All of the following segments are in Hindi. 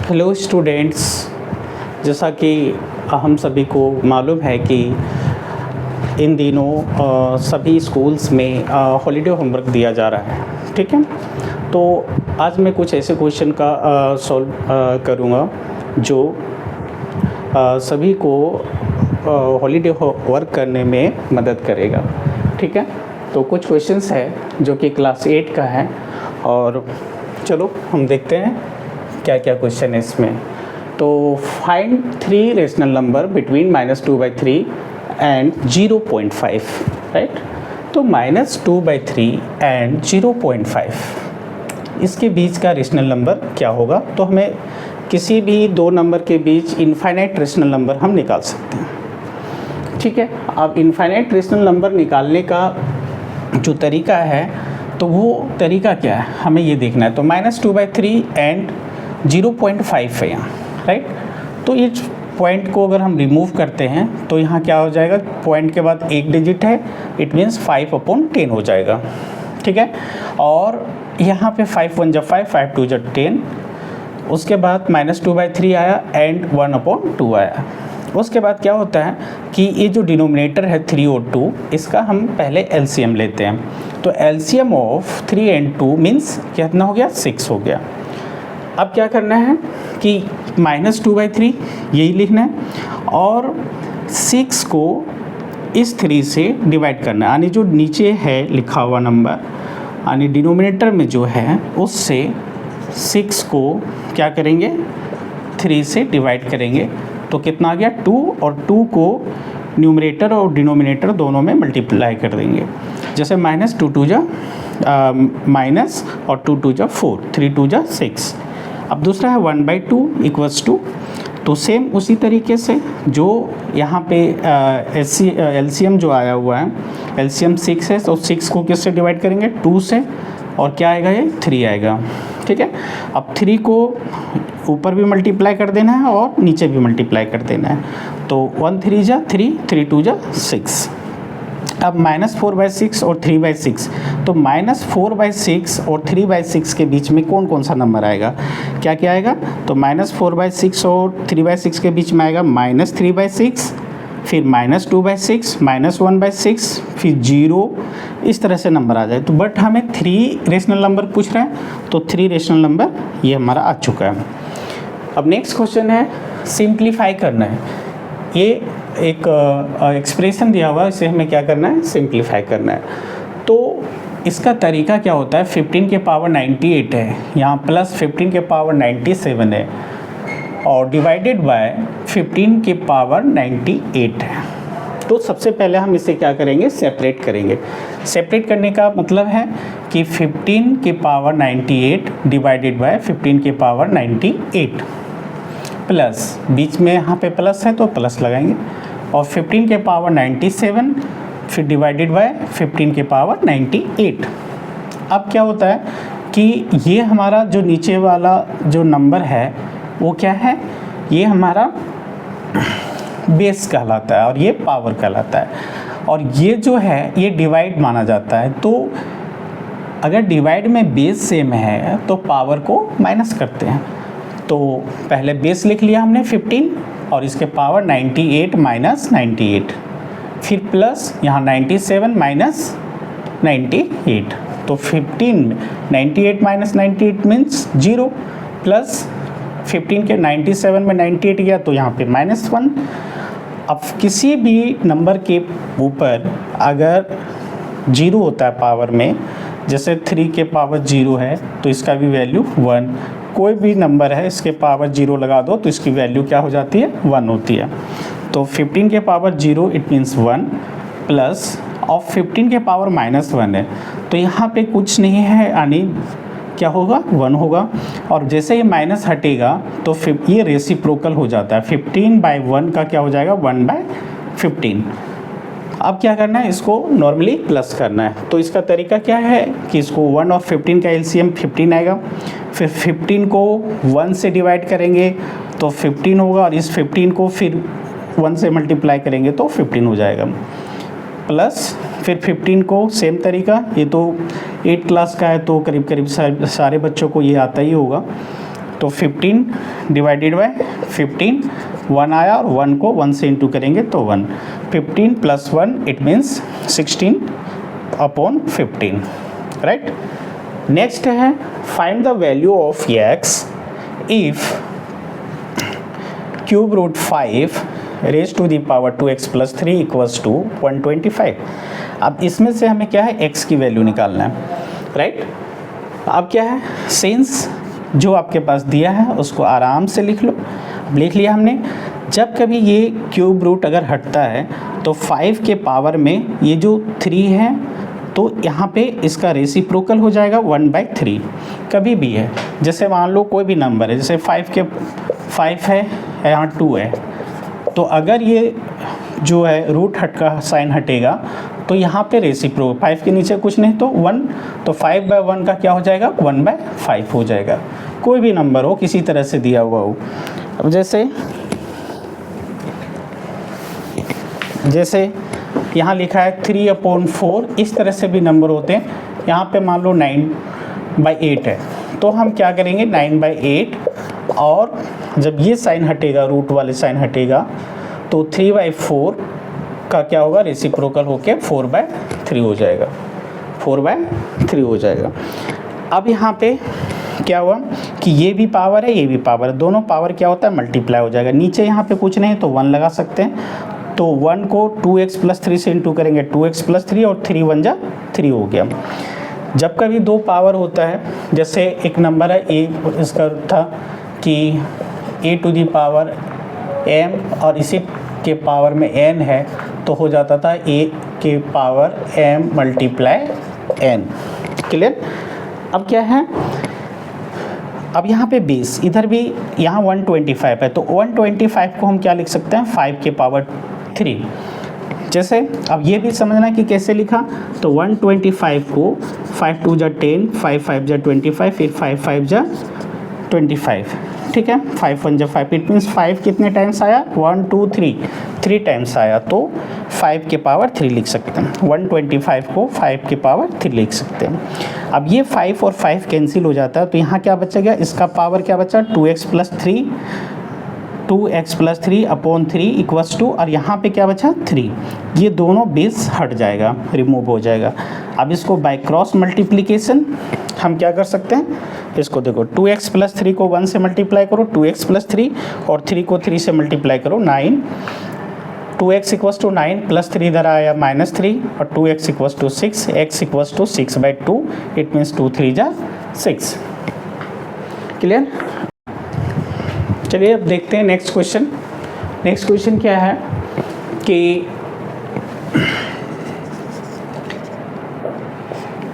हेलो स्टूडेंट्स, जैसा कि हम सभी को मालूम है कि इन दिनों सभी स्कूल्स में हॉलीडे होमवर्क दिया जा रहा है। ठीक है, तो आज मैं कुछ ऐसे क्वेश्चन का सॉल्व करूँगा जो सभी को हॉलीडे वर्क करने में मदद करेगा। ठीक है, तो कुछ क्वेश्चंस है जो कि क्लास 8 का है और चलो हम देखते हैं क्या क्या क्वेश्चन है इसमें। तो find 3 rational number between -2/3 and 0.5, right. तो -2/3 एंड 0.5 इसके बीच का रेशनल नंबर क्या होगा। तो हमें किसी भी दो नंबर के बीच इनफाइनाइट रेशनल नंबर हम निकाल सकते हैं। ठीक है, अब इनफाइनाइट रेशनल नंबर निकालने का जो तरीका है तो वो तरीका क्या है हमें ये देखना है। तो -2/3 एंड 0.5 है यहाँ, राइट। तो इस पॉइंट को अगर हम रिमूव करते हैं तो यहाँ क्या हो जाएगा, पॉइंट के बाद एक डिजिट है, इट मीन्स 5/10 हो जाएगा। ठीक है, और यहाँ पे 5 1 जब 5, 5 2 जब 10, उसके बाद -2/3 आया एंड 1/2 आया। उसके बाद क्या होता है कि ये जो डिनोमिनेटर है 3 और 2, इसका हम पहले एलसीएम लेते हैं। तो एलसीएम ऑफ 3 and 2 मीन्स कितना हो गया, 6 हो गया। अब क्या करना है कि -2/3 यही लिखना है और 6 को इस 3 से डिवाइड करना है, यानी जो नीचे है लिखा हुआ नंबर यानी डिनोमिनेटर में जो है उससे 6 को क्या करेंगे, 3 से डिवाइड करेंगे। तो कितना आ गया, 2, और 2 को न्यूमरेटर और डिनोमिनेटर दोनों में मल्टीप्लाई कर देंगे। जैसे -2 2 जा माइनस और 2 2 जा 4, 3 2 जा 6। अब दूसरा है 1/2 इक्वल्स टू, तो सेम उसी तरीके से जो यहाँ पे एलसीएम जो आया हुआ है, एलसीएम 6 है, तो 6 को किससे डिवाइड करेंगे, 2 से, और क्या आएगा, ये 3 आएगा। ठीक है, अब 3 को ऊपर भी मल्टीप्लाई कर देना है और नीचे भी मल्टीप्लाई कर देना है। तो 1 3 जा 3, 3 2 जा 6। अब -4/6 और 3/6, तो -4/6 और 3/6 के बीच में कौन कौन सा नंबर आएगा, क्या क्या आएगा। तो -4/6 और 3/6 के बीच में आएगा -3/6, फिर -2/6, -1/6, फिर 0, इस तरह से नंबर आ जाए। तो बट हमें 3 रेशनल नंबर पूछ रहे हैं, तो 3 रेशनल नंबर ये हमारा आ चुका है। अब नेक्स्ट क्वेश्चन है सिंप्लीफाई करना है। ये एक एक्सप्रेशन दिया हुआ है, इसे हमें क्या करना है, सिंप्लीफाई करना है। तो इसका तरीका क्या होता है, 15 के पावर 98 है, यहाँ प्लस 15 के पावर 97 है और डिवाइडेड बाय 15 के पावर 98 है। तो सबसे पहले हम इसे क्या करेंगे, सेपरेट करेंगे। सेपरेट करने का मतलब है कि 15 के पावर 98 डिवाइडेड बाय 15 के पावर 98 प्लस, बीच में यहाँ पे प्लस है तो प्लस लगाएंगे, और 15 के पावर 97 फिर डिवाइडेड बाय 15 के पावर 98। अब क्या होता है कि ये हमारा जो नीचे वाला जो नंबर है वो क्या है, ये हमारा बेस कहलाता है और ये पावर कहलाता है, और ये जो है ये डिवाइड माना जाता है। तो अगर डिवाइड में बेस सेम है तो पावर को माइनस करते हैं। तो पहले बेस लिख लिया हमने 15 और इसके पावर 98 माइनस 98, फिर प्लस यहाँ 97 माइनस 98। तो 15 98 माइनस 98 मीन्स 0, प्लस 15 के 97 में 98 गया तो यहाँ पे -1। अब किसी भी नंबर के ऊपर अगर 0 होता है पावर में, जैसे 3 के पावर 0 है तो इसका भी वैल्यू 1, कोई भी नंबर है इसके पावर 0 लगा दो तो इसकी वैल्यू क्या हो जाती है, 1 होती है। तो 15 के पावर 0 इट मीन्स 1, प्लस और 15 के पावर -1 है तो यहाँ पे कुछ नहीं है, यानी क्या होगा, 1 होगा। और जैसे ये माइनस हटेगा तो ये रेसिप्रोकल हो जाता है, 15/1 का क्या हो जाएगा, 1/15। अब क्या करना है, इसको नॉर्मली प्लस करना है। तो इसका तरीका क्या है कि इसको 1 और 15 का एलसीएम 15 आएगा, फिर 15 को 1 से डिवाइड करेंगे तो 15 होगा, और इस 15 को फिर 1 से मल्टीप्लाई करेंगे तो 15 हो जाएगा, प्लस फिर 15 को सेम तरीका, ये तो 8 क्लास का है तो करीब करीब सारे बच्चों को ये आता ही होगा। तो 15 डिवाइडेड बाय 15, 1 आया और 1 को 1 से इंटू करेंगे तो 1, 15 plus 1 it means 16 upon 15, right. Next है find the value of x if cube root 5 raise to the power 2x plus 3 equals to 125। अब इसमें से हमें क्या है, x की वैल्यू निकालना है, राइट। अब क्या है, सिंस जो आपके पास दिया है उसको आराम से लिख लो। अब लिख लिया हमने। जब कभी ये क्यूब रूट अगर हटता है तो 5 के पावर में ये जो 3 है तो यहाँ पे इसका रेसिप्रोकल हो जाएगा 1/3 कभी भी है। जैसे मान लो कोई भी नंबर है, जैसे 5 है, यहाँ 2 है, तो अगर ये जो है रूट हट का साइन हटेगा तो यहाँ पे रेसिप्रोकल 5 के नीचे कुछ नहीं तो 1, तो 5/1 का क्या हो जाएगा, 1/5 हो जाएगा। कोई भी नंबर हो, किसी तरह से दिया हुआ हो। अब जैसे यहाँ लिखा है 3/4, इस तरह से भी नंबर होते हैं। यहाँ पे मान लो 9/8 है, तो हम क्या करेंगे 9/8, और जब ये साइन हटेगा, रूट वाले साइन हटेगा, तो 3/4 का क्या होगा, रेसिप्रोकल होके 4/3 हो जाएगा, 4/3 हो जाएगा। अब यहाँ पे क्या हुआ कि ये भी पावर है, ये भी पावर है, दोनों पावर क्या होता है, मल्टीप्लाई हो जाएगा। नीचे यहाँ पे कुछ नहीं तो 1 लगा सकते हैं, तो 1 को 2x प्लस 3 से इंटू करेंगे, 2x प्लस 3 और 3 1 जा 3 हो गया। जब कभी दो पावर होता है, जैसे एक नंबर है a, इसका था कि a to the power m और इसी के पावर में n है, तो हो जाता था a के power m multiply n। Clear. अब क्या है, अब यहाँ पे बेस, इधर भी यहाँ 125 है, तो 125 को हम क्या लिख सकते हैं, 5 के पावर 3। जैसे अब ये भी समझना कि कैसे लिखा, तो 125 को 5 2 जा 10, 5 5 जा 25, फिर 5 5 जा 25, ठीक है, 5 1 जा 5, इट मीन्स 5 कितने टाइम्स आया, 1 2 3 टाइम्स आया, तो 5 के पावर 3 लिख सकते हैं। 125 को 5 के पावर 3 लिख सकते हैं। अब ये 5 और 5 कैंसिल हो जाता है, तो यहाँ क्या बचा गया, इसका पावर क्या बचा, 2x plus 3 upon 3 equals to, और यहाँ पे क्या बचा 3, ये दोनों बेस हट जाएगा, रिमूव हो जाएगा। अब इसको बाय क्रॉस मल्टीप्लिकेशन हम क्या कर सकते हैं, इसको देखो 2x प्लस 3 को 1 से मल्टीप्लाई करो, 2x प्लस 3, और 3 को 3 से मल्टीप्लाई करो, 9, 2x इक्वल्स टू 9 प्लस 3 इधर आया -3, और 2x equals to 6, x equals to 6/2, it means 2 3 जा 6। क्लियर। चलिए अब देखते हैं नेक्स्ट क्वेश्चन। नेक्स्ट क्वेश्चन क्या है कि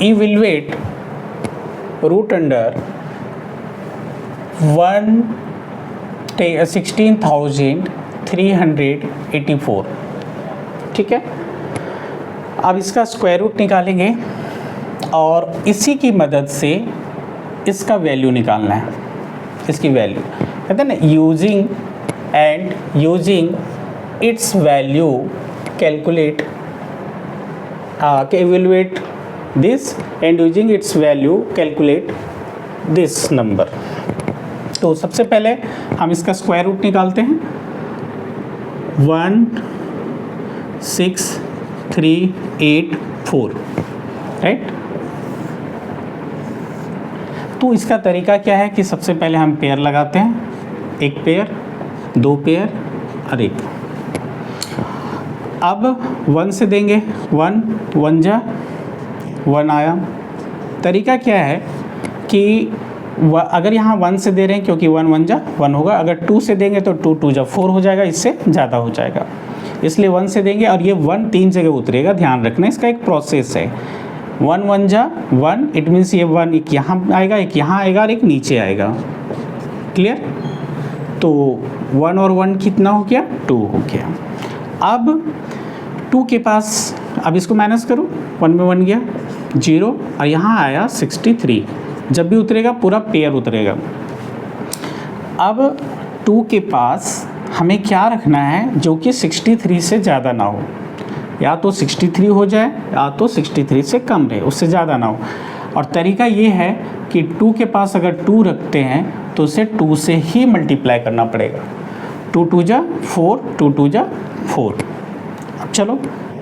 इवैल्यूएट रूट अंडर 16,384, ठीक है। अब इसका स्क्वायर रूट निकालेंगे और इसी की मदद से इसका वैल्यू निकालना है, इसकी वैल्यू कहते हैं ना, using its value calculate evaluate this and using its value calculate this number। तो सबसे पहले हम इसका स्क्वायर रूट निकालते हैं, 16384, राइट। तो इसका तरीका क्या है कि सबसे पहले हम पेयर लगाते हैं, एक पेयर, दो पेयर और एक। अब 1 से देंगे, 1 1 जा 1 आया। तरीका क्या है कि अगर यहाँ 1 से दे रहे हैं, क्योंकि 1 1 जा 1 होगा, अगर 2 से देंगे तो 2 2 जा 4 हो जाएगा, इससे ज़्यादा हो जाएगा, इसलिए 1 से देंगे। और ये 1 3 जगह उतरेगा, ध्यान रखना, इसका एक प्रोसेस है। 1 1 जा 1, इट मीन्स ये 1 एक यहाँ आएगा, एक यहाँ आएगा और एक नीचे आएगा। क्लियर। तो 1 और 1 कितना हो गया, 2 हो गया। अब 2 के पास, अब इसको माइनस करो, 1 में 1 गया 0, और यहाँ आया 63। जब भी उतरेगा पूरा पेयर उतरेगा। अब 2 के पास हमें क्या रखना है जो कि 63 से ज़्यादा ना हो, या तो 63 हो जाए या तो 63 से कम रहे, उससे ज़्यादा ना हो। और तरीका ये है कि 2 के पास अगर 2 रखते हैं तो उसे 2 से ही मल्टीप्लाई करना पड़ेगा। 2 2 जा 4, 2 2 जा 4। अब चलो,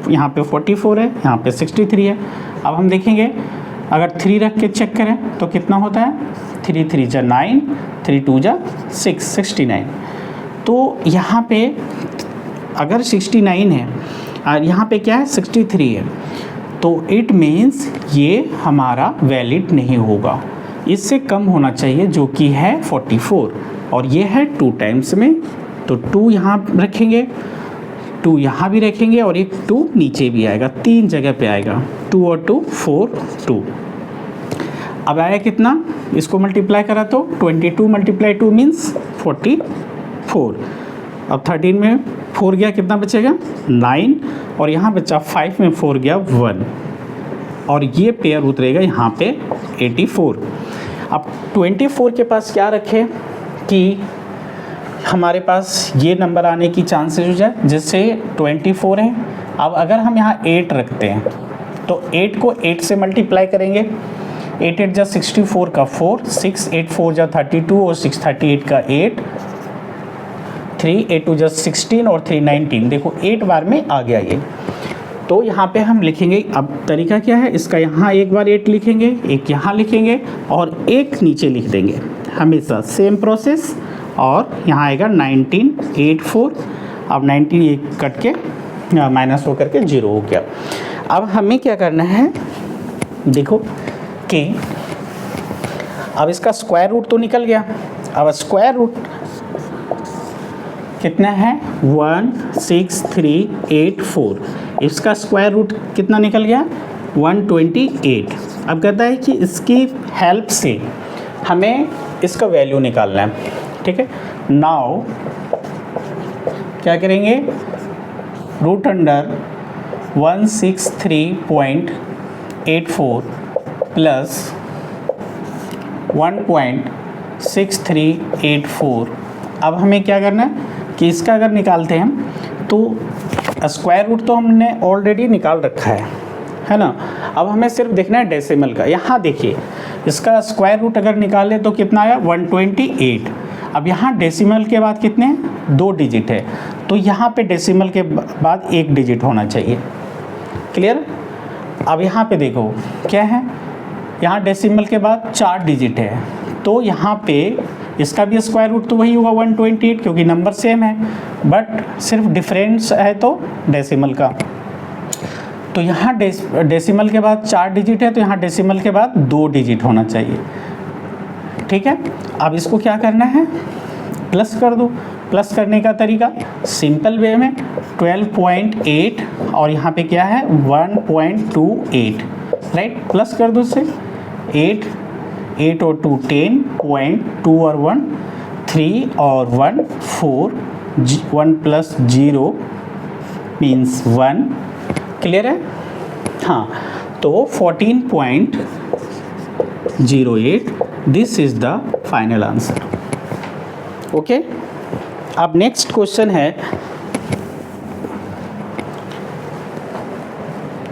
यहाँ पे 44 है, यहाँ पे 63 है। अब हम देखेंगे अगर 3 रख के चेक करें तो कितना होता है, 3 3 जा 9, 3 2 जा 6, 69। तो यहाँ पे अगर 69 है और यहाँ पे क्या है 63 है, तो इट मीन्स ये हमारा वैलिड नहीं होगा, इससे कम होना चाहिए जो कि है 44, और ये है 2 टाइम्स में। तो 2 यहाँ रखेंगे, 2 यहाँ भी रखेंगे और एक 2 नीचे भी आएगा, 3 जगह पे आएगा। 2 और 2 4, 2। अब आया कितना, इसको मल्टीप्लाई करा तो 22 मल्टीप्लाई 2 मीन्स 44। अब 13 में 4 गया, कितना बचेगा 9, और यहाँ बचा 5 में 4 गया 1, और ये पेयर उतरेगा यहाँ पे 84। अब 24 के पास क्या रखें कि हमारे पास ये नंबर आने की चांसेस हो जाए, जैसे 24 है। अब अगर हम यहाँ 8 रखते हैं तो 8 को 8 से मल्टीप्लाई करेंगे, 8 8 जा 64 का 4, 6 8 4 जा 32 और 6 38 का 8, 3 8 2 जा 16 और 3 19। देखो 8 बार में आ गया ये। तो यहाँ पे हम लिखेंगे, अब तरीका क्या है इसका, यहाँ एक बार 8 लिखेंगे, एक यहाँ लिखेंगे और एक नीचे लिख देंगे, हमेशा सेम प्रोसेस। और यहाँ आएगा 1984। अब 19 एक कट के माइनस हो करके 0 हो गया। अब हमें क्या करना है, देखो कि अब इसका स्क्वायर रूट तो निकल गया। अब स्क्वायर रूट कितना है 16384, इसका स्क्वायर रूट कितना निकल गया 128। अब कहता है कि इसकी हेल्प से हमें इसका वैल्यू निकालना है, ठीक है। नाउ क्या करेंगे, रूट अंडर 163.84 प्लस 1.6384। अब हमें क्या करना है कि इसका अगर निकालते हैं हम तो स्क्वायर रूट तो हमने ऑलरेडी निकाल रखा है ना। अब हमें सिर्फ देखना है डेसिमल का। यहाँ देखिए इसका स्क्वायर रूट अगर निकालें तो कितना आया 128। अब यहाँ डेसिमल के बाद कितने हैं 2 डिजिट है, तो यहाँ पे डेसिमल के बाद 1 डिजिट होना चाहिए। क्लियर। अब यहाँ पे देखो क्या है, यहाँ डेसिमल के बाद 4 डिजिट है, तो यहाँ पे इसका भी स्क्वायर रूट तो वही होगा 128, क्योंकि नंबर सेम है, बट सिर्फ डिफरेंस है तो डेसिमल का। तो यहाँ डेसिमल के बाद 4 डिजिट है, तो यहाँ डेसिमल के बाद 2 डिजिट होना चाहिए, ठीक है। अब इसको क्या करना है, प्लस कर दो। प्लस करने का तरीका सिंपल वे में 12.8 और यहाँ पे क्या है 1.28, राइट। प्लस कर दो इससे 8 और 2 10, 2 और 1 3 और 1 4, 1 प्लस 0 मीन्स 1। क्लियर है। हाँ, तो 14.08 this is the final answer. Okay. अब नेक्स्ट क्वेश्चन है,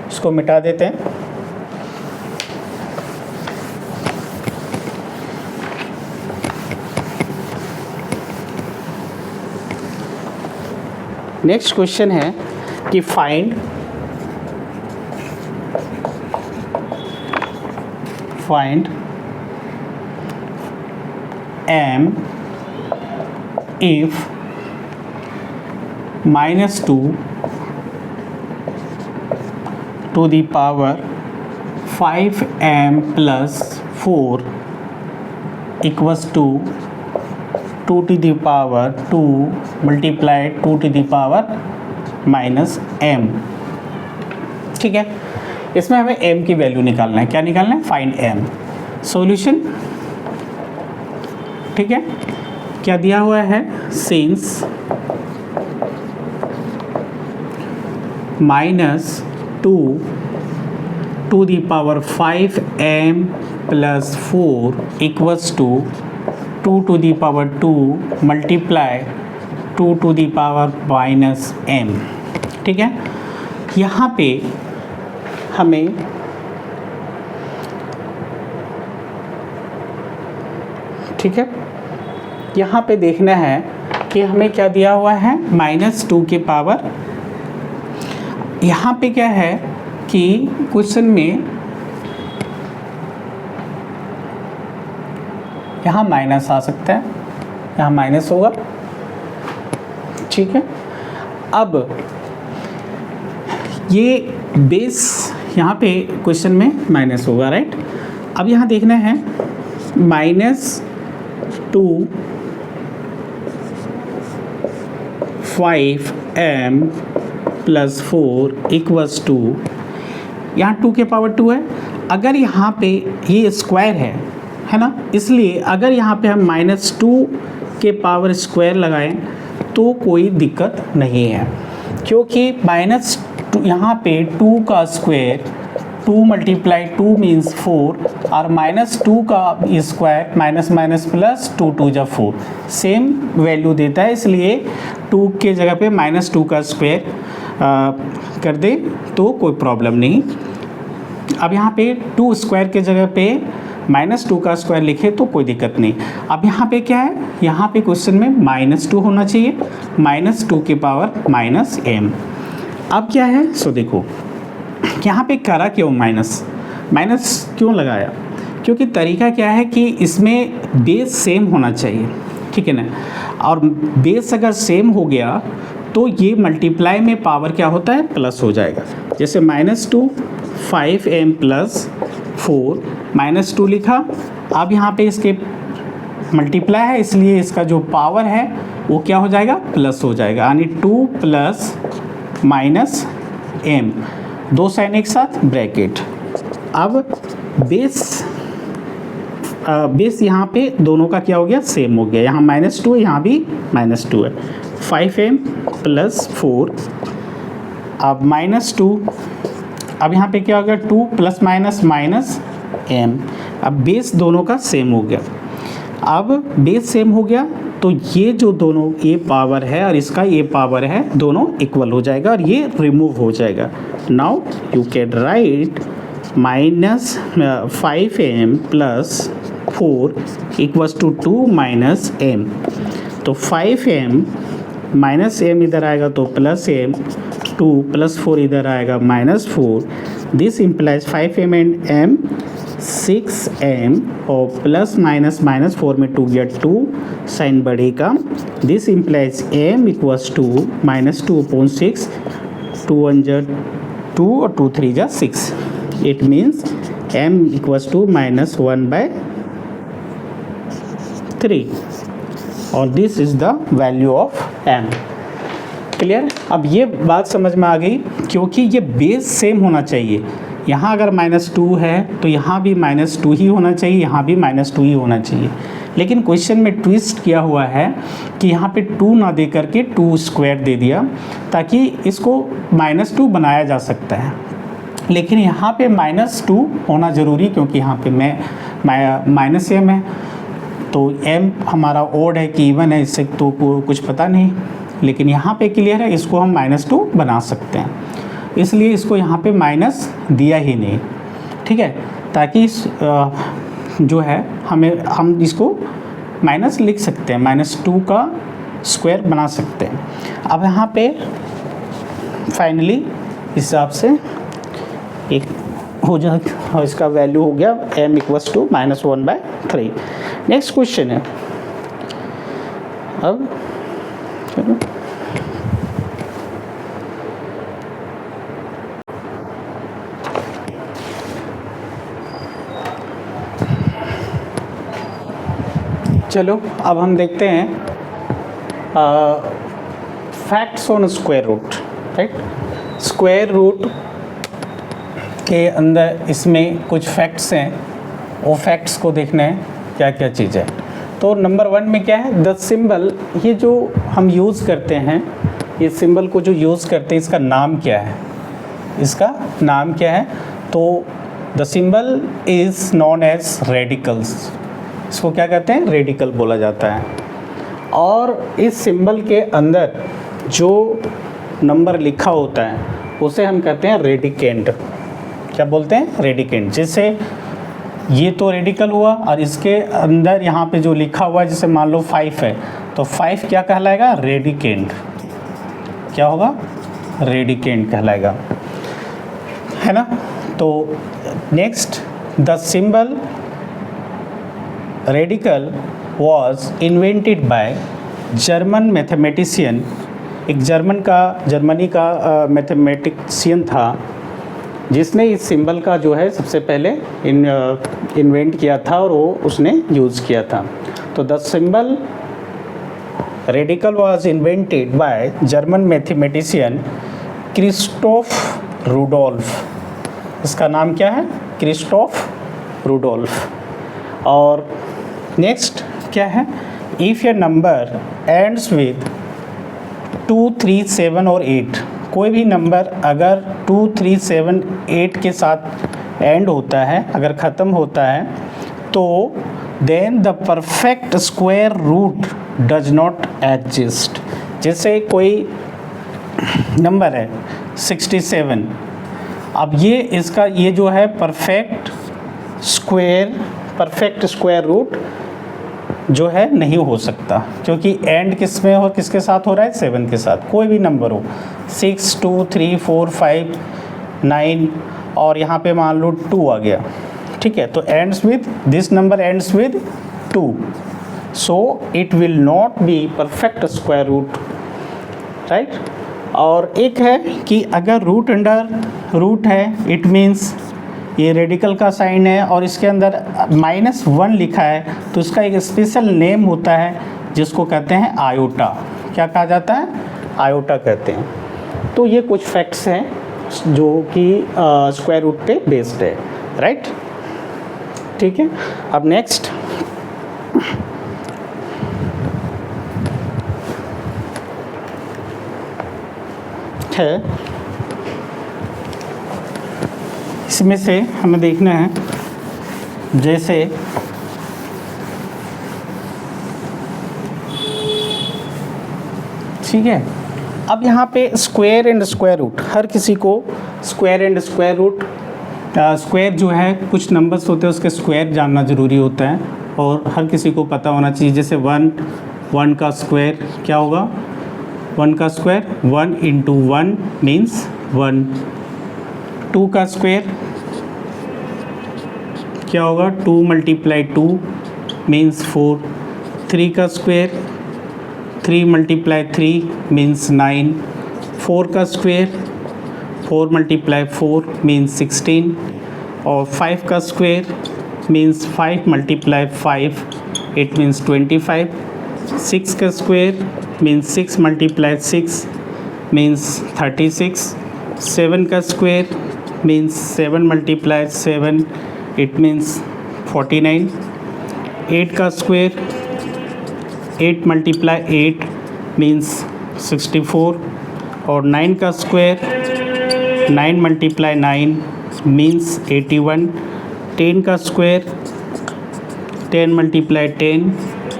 इसको मिटा देते हैं। नेक्स्ट क्वेश्चन है कि find m if -2 to the power 5m plus 4 equals to 2 to the power 2 multiplied 2 to the power minus m। ठीक है, इसमें हमें m की वैल्यू निकालना है। क्या निकालना है, फाइंड m। सॉल्यूशन, ठीक है, क्या दिया हुआ है, since -2 to the power 5m plus 4 equals to 2 to the power 2 multiply 2 to the power minus m। ठीक है, यहाँ पे हमें ठीक है यहाँ पे देखना है कि हमें क्या दिया हुआ है, -2 के पावर, यहाँ पे क्या है कि क्वेश्चन में यहाँ माइनस आ सकता है, यहाँ माइनस होगा, ठीक है। अब ये बेस यहाँ पे क्वेश्चन में माइनस होगा, राइट। अब यहाँ देखना है -2 5m + 4 = 2, यहाँ 2 के पावर 2 है। अगर यहाँ पे ये स्क्वायर है ना, इसलिए अगर यहाँ पे हम -2 के पावर स्क्वायर लगाएं तो कोई दिक्कत नहीं है, क्योंकि -2 यहाँ पे 2 का स्क्वायर 2 × 2 मीन्स 4 और -2 का स्क्वायर माइनस प्लस 2 2 जा 4 सेम वैल्यू देता है, इसलिए 2 के जगह पे -2 का स्क्वायर कर दे तो कोई प्रॉब्लम नहीं। अब यहाँ पे 2 स्क्वायर के जगह पे -2 का स्क्वायर लिखे तो कोई दिक्कत नहीं। अब यहाँ पे क्या है, यहाँ पे क्वेश्चन में -2 होना चाहिए, -2 के पावर -m। अब क्या है, सो देखो यहाँ पे करा क्यों माइनस क्यों लगाया, क्योंकि तरीका क्या है कि इसमें बेस सेम होना चाहिए, ठीक है ना। और बेस अगर सेम हो गया तो ये मल्टीप्लाई में पावर क्या होता है, प्लस हो जाएगा। जैसे -2 5m + 4 -2 लिखा, अब यहाँ पे इसके मल्टीप्लाई है इसलिए इसका जो पावर है वो क्या हो जाएगा, प्लस हो जाएगा, यानी 2 + -m, 2 साइन एक साथ ब्रैकेट। अब बेस यहाँ पे दोनों का क्या हो गया, सेम हो गया, यहाँ -2 है, यहाँ भी -2 है, 5m + 4, अब -2, अब यहाँ पे क्या हो गया, 2 ± -m। अब बेस दोनों का सेम हो गया। अब बेस सेम हो गया तो ये जो दोनों, ये पावर है और इसका ये पावर है, दोनों इक्वल हो जाएगा और ये रिमूव हो जाएगा। Now you can write -5m + 4 = 2 - m। तो 5m -m इधर आएगा तो +m, 2 + 4 इधर आएगा -4। This implies 5m and m 6m और ±-4 में 2 गया 2, साइन बढ़ेगा। दिस इम्प्लाइज m = -2/6, 2 1 जा 2 और 2 3 जा 6। इट मीन्स m = -1/3 और this is the value of m। Clear. अब ये बात समझ में आ गई, क्योंकि ये बेस सेम होना चाहिए। यहाँ अगर -2 है तो यहाँ भी -2 ही होना चाहिए, यहाँ भी -2 ही होना चाहिए। लेकिन क्वेश्चन में ट्विस्ट किया हुआ है कि यहाँ पे 2 ना दे करके 2 स्क्वायर दे दिया, ताकि इसको -2 बनाया जा सकता है। लेकिन यहाँ पे -2 होना ज़रूरी, क्योंकि यहाँ पे -m है, तो m हमारा ओड है कि इवन है, इससे तो कुछ पता नहीं। लेकिन यहाँ पे क्लियर है, इसको हम -2 बना सकते हैं, इसलिए इसको यहाँ पे माइनस दिया ही नहीं, ठीक है, ताकि जो है हम इसको माइनस लिख सकते हैं, -2 का स्क्वायर बना सकते हैं। अब यहाँ पे फाइनली इस हिसाब से एक हो जाएगा और इसका वैल्यू हो गया m = -1/3। नेक्स्ट क्वेश्चन है, अब चलो अब हम देखते हैं facts on square root, right. Square root के अंदर इसमें कुछ फैक्ट्स हैं, वो फैक्ट्स को देखना है क्या क्या चीज़ है। तो नंबर 1 में क्या है, द सिंबल, ये जो हम यूज़ करते हैं, ये सिंबल को जो यूज़ करते हैं इसका नाम क्या है, इसका नाम क्या है। तो the symbol is known as radicals, इसको क्या कहते हैं, रेडिकल बोला जाता है। और इस सिंबल के अंदर जो नंबर लिखा होता है उसे हम कहते हैं रेडिकेंड। क्या बोलते हैं, रेडिकेंड। जैसे ये तो रेडिकल हुआ, और इसके अंदर यहाँ पे जो लिखा हुआ है जैसे मान लो 5 है, तो 5 क्या कहलाएगा? रेडिकेंट। क्या होगा? रेडिकेंट कहलाएगा, है ना। तो next, the symbol radical was invented by German mathematician. एक जर्मनी का मैथमेटिशियन था जिसने इस सिंबल का जो है सबसे पहले इन्वेंट किया था और वो उसने यूज़ किया था। तो the symbol radical was invented by German mathematician Christoph Rudolff. इसका नाम क्या है? Christophe Rudolph. और नेक्स्ट क्या है? If A number ends with 2, 3, 7 और 8, कोई भी नंबर अगर 2, 3, 7, 8 के साथ एंड होता है, अगर ख़त्म होता है, तो then the perfect square root does not exist. जैसे कोई नंबर है 67, अब ये इसका ये जो है परफेक्ट स्क्वायर रूट जो है नहीं हो सकता, क्योंकि एंड किस में हो, किसके साथ हो रहा है? 7 के साथ। कोई भी नंबर हो 6, 2, 3, 4, 5, 9 और यहाँ पे मान लो 2 आ गया, ठीक है। तो ends with this number ends with 2, so it will not be perfect square root, right. और एक है कि अगर रूट अंडर रूट है, इट मीन्स ये रेडिकल का साइन है और इसके अंदर -1 लिखा है, तो इसका एक स्पेशल नेम होता है जिसको कहते हैं आयोटा। क्या कहा जाता है? आयोटा कहते हैं। तो ये कुछ फैक्ट्स हैं जो कि स्क्वायर रूट पे बेस्ड है, राइट। ठीक है। अब नेक्स्ट है, इसमें से हमें देखना है, जैसे ठीक है। अब यहाँ पे स्क्वायर एंड स्क्वायर रूट, हर किसी को square and square root, square जो है कुछ नंबर्स होते हैं उसके स्क्वायर जानना ज़रूरी होता है और हर किसी को पता होना चाहिए। जैसे 1 का स्क्वायर क्या होगा? 1 का स्क्वायर 1 × 1 मीन्स 1। 2 का स्क्वायर क्या होगा? 2 × 2 मीन्स 4। 3 का स्क्वायर 3 × 3 मीन्स 9। 4 का स्क्वायर 4 × 4 मीन्स 16। और 5 का स्क्वायर मीन्स 5 × 5 इट मीन्स 25। 6 का स्क्वायर मीन्स 6 × 6 मीन्स 36। 7 का स्क्वायर मीन्स 7 × 7 इट मीन्स 49। 8 का स्क्वायर 8 × 8 मीन्स 64। और 9 का स्क्वायर 9 × 9 मीन्स 81। 10 का स्क्वायर 10 × 10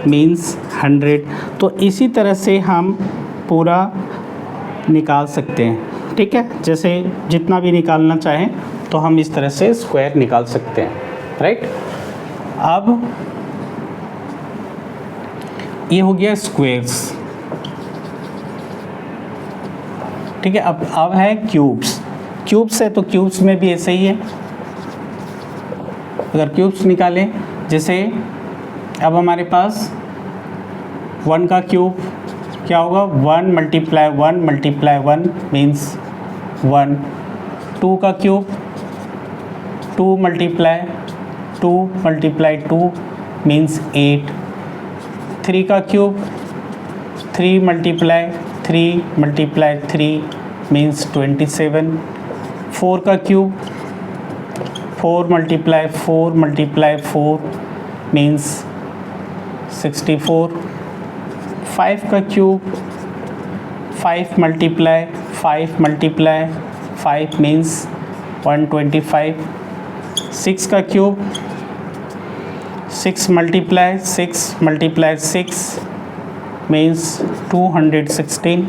मीन्स 100। तो इसी तरह से हम पूरा निकाल सकते हैं, ठीक है। जैसे जितना भी निकालना चाहें तो हम इस तरह से स्क्वायर निकाल सकते हैं, राइट। अब ये हो गया स्क्वायर्स, ठीक है। अब है क्यूब्स है, तो क्यूब्स में भी ऐसे ही है। अगर क्यूब्स निकालें, जैसे अब हमारे पास 1 का क्यूब क्या होगा? 1 × 1 × 1 मीन्स 1। 2 का क्यूब 2 × 2 × 2 मीन्स 8। 3 का क्यूब 3 × 3 × 3 मीन्स 27। 4 का क्यूब 4 × 4 × 4 मीन्स 64। 5 का क्यूब 5 × 5 × 5 मीन्स 125। 6 का क्यूब 6 × 6 × 6 मीन्स 216।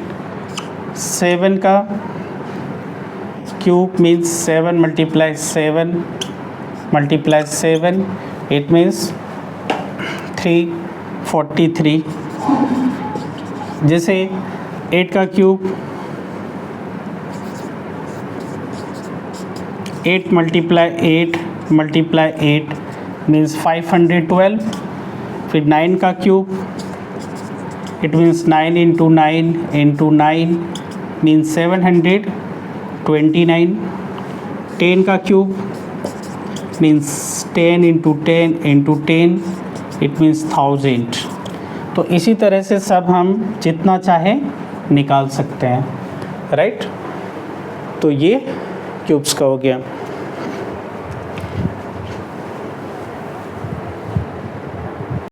7 का cube means 7 × 7 multiply 7, it means 343। जैसे 8 का क्यूब 8 मल्टीप्लाई 8 मीन्स 512। फिर 9 का cube it means 9 into 9 means 729। 10 का cube means 10 into 10 it means 1000। तो इसी तरह से सब हम जितना चाहे निकाल सकते हैं, राइट। तो ये क्यूब्स का हो गया।